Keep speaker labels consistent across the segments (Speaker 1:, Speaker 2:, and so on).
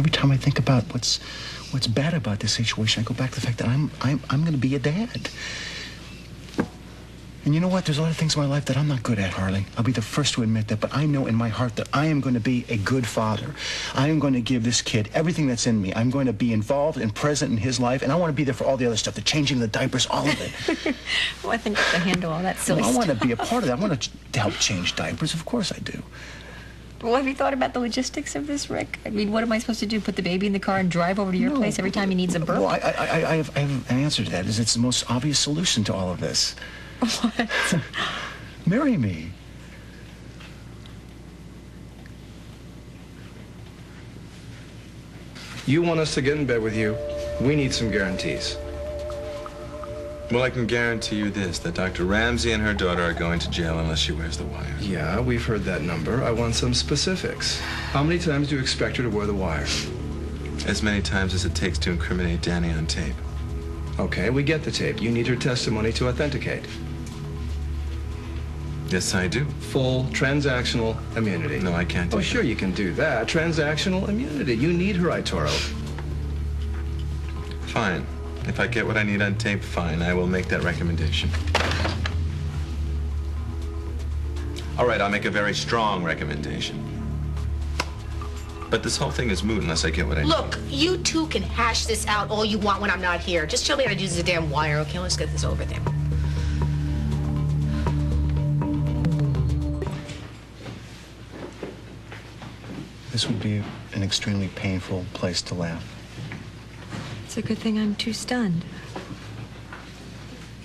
Speaker 1: every time I think about what's bad about this situation, I go back to the fact that I'm going to be a dad. And you know what? There's a lot of things in my life that I'm not good at, Harley. I'll be the first to admit that, but I know in my heart that I am going to be a good father. I am going to give this kid everything that's in me. I'm going to be involved and present in his life, and I want to be there for all the other stuff, the changing the diapers, all of it.
Speaker 2: Well, I think I can handle all that silly stuff.
Speaker 1: I want to be a part of that. I want to help change diapers. Of course I do.
Speaker 2: Well, have you thought about the logistics of this, Rick? I mean, what am I supposed to do? Put the baby in the car and drive over to your place every time he needs a burp?
Speaker 1: Well, I have an answer to that. It's the most obvious solution to all of this.
Speaker 2: What?
Speaker 1: Marry me.
Speaker 3: You want us to get in bed with you? We need some guarantees.
Speaker 4: Well, I can guarantee you this, that Dr. Ramsey and her daughter are going to jail unless she wears the wire.
Speaker 3: Yeah, we've heard that number. I want some specifics. How many times do you expect her to wear the wire?
Speaker 4: As many times as it takes to incriminate Danny on tape.
Speaker 3: Okay, we get the tape. You need her testimony to authenticate.
Speaker 4: Yes, I do.
Speaker 3: Full transactional immunity.
Speaker 4: No, I can't do that.
Speaker 3: Oh, sure, you can do that. Transactional immunity. You need her, Itoro.
Speaker 4: Fine. If I get what I need on tape, fine. I will make that recommendation. All right, I'll make a very strong recommendation. But this whole thing is moot unless I get what I need.
Speaker 5: Look, you two can hash this out all you want when I'm not here. Just tell me how to use the damn wire, okay? Let's get this over there.
Speaker 1: This would be an extremely painful place to laugh.
Speaker 2: It's a good thing I'm too stunned.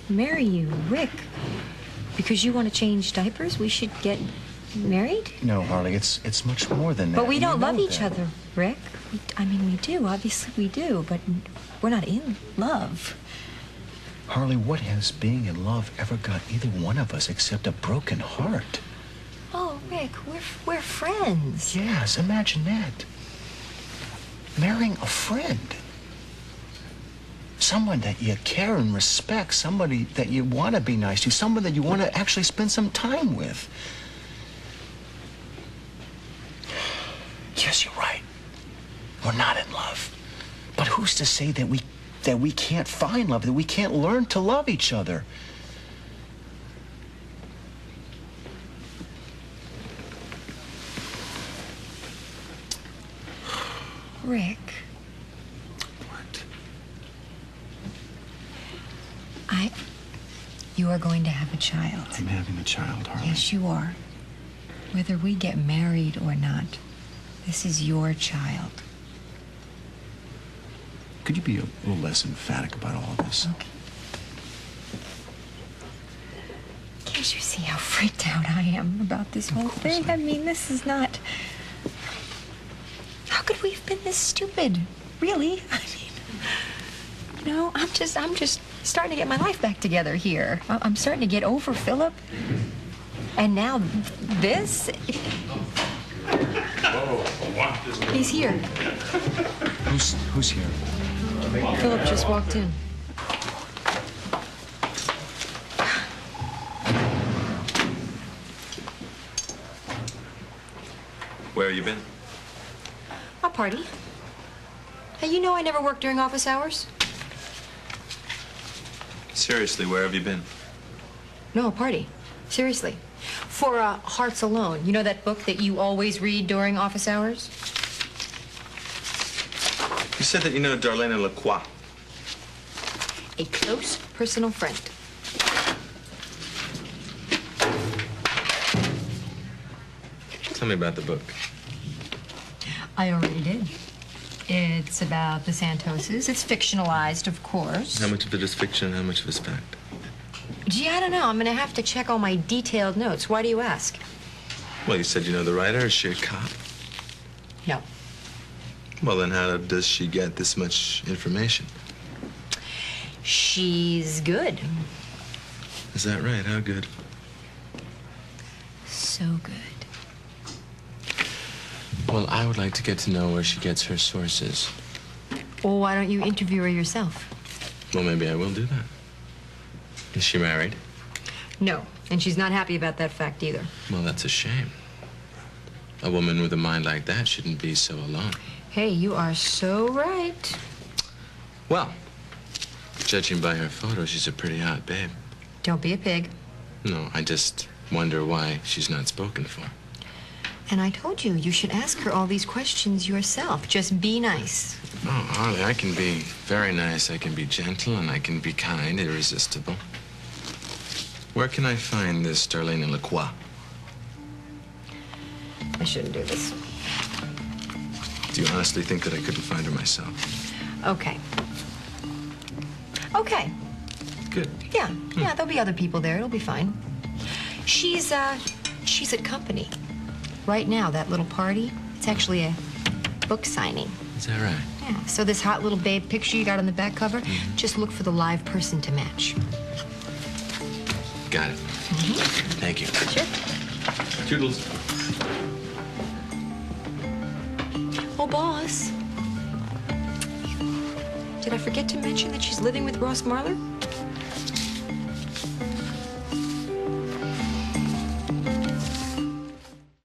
Speaker 2: Marry you, Rick. Because you want to change diapers, we should get married?
Speaker 1: No, Harley, it's much more than that.
Speaker 2: But we don't love each
Speaker 1: that.
Speaker 2: other, Rick. I mean, we do. Obviously, we do. But we're not in love.
Speaker 1: Harley, what has being in love ever got either one of us except a broken heart?
Speaker 2: Oh, Rick, we're friends.
Speaker 1: Yes, imagine that. Marrying a friend. Someone that you care and respect, somebody that you want to be nice to, someone that you want to actually spend some time with. Yes, you're right. We're not in love. But who's to say that we can't find love, that we can't learn to love each other?
Speaker 2: Rick. You are going to have a child.
Speaker 1: I'm having a child, Harley.
Speaker 2: Yes, you are. Whether we get married or not, this is your child.
Speaker 1: Could you be a little less emphatic about all of this?
Speaker 2: Okay. Can't you see how freaked out I am about this whole thing? I mean, this is not... How could we have been this stupid? Really? I mean, you know, I'm just starting to get my life back together here. I'm starting to get over Philip. And now this? He's here.
Speaker 1: Who's here?
Speaker 2: Philip just walked in.
Speaker 4: Where have you been?
Speaker 2: A party. Hey, you know I never work during office hours?
Speaker 4: Seriously, where have you been?
Speaker 2: No, a party. Seriously. For Hearts Alone. You know that book that you always read during office hours?
Speaker 4: You said that you know Darlene Lacroix.
Speaker 2: A close personal friend.
Speaker 4: Tell me about the book.
Speaker 2: I already did. It's about the Santoses. It's fictionalized, of course.
Speaker 4: How much of it is fiction and how much of it is fact?
Speaker 2: Gee, I don't know. I'm going to have to check all my detailed notes. Why do you ask?
Speaker 4: Well, you said you know the writer. Is she a cop?
Speaker 2: No.
Speaker 4: Well, then how does she get this much information?
Speaker 2: She's good.
Speaker 4: Is that right? How good?
Speaker 2: So good.
Speaker 4: Well, I would like to get to know where she gets her sources.
Speaker 2: Well, why don't you interview her yourself?
Speaker 4: Well, maybe I will do that. Is she married?
Speaker 2: No, and she's not happy about that fact either.
Speaker 4: Well, that's a shame. A woman with a mind like that shouldn't be so alone.
Speaker 2: Hey, you are so right.
Speaker 4: Well, judging by her photo, she's a pretty hot babe.
Speaker 2: Don't be a pig.
Speaker 4: No, I just wonder why she's not spoken for.
Speaker 2: And I told you, you should ask her all these questions yourself. Just be nice.
Speaker 4: Oh, Harley, I can be very nice, I can be gentle, and I can be kind, irresistible. Where can I find this Darlene Lacroix?
Speaker 2: I shouldn't do this.
Speaker 4: Do you honestly think that I couldn't find her myself?
Speaker 2: Okay. Okay.
Speaker 4: Good.
Speaker 2: Yeah, there'll be other people there. It'll be fine. She's at company. Right now, that little party, it's actually a book signing.
Speaker 4: Is that right?
Speaker 2: Yeah, so this hot little babe picture you got on the back cover, just look for the live person to match.
Speaker 4: Got it. Thank you.
Speaker 2: Sure.
Speaker 4: Toodles.
Speaker 2: Oh, boss. Did I forget to mention that she's living with Ross Marler?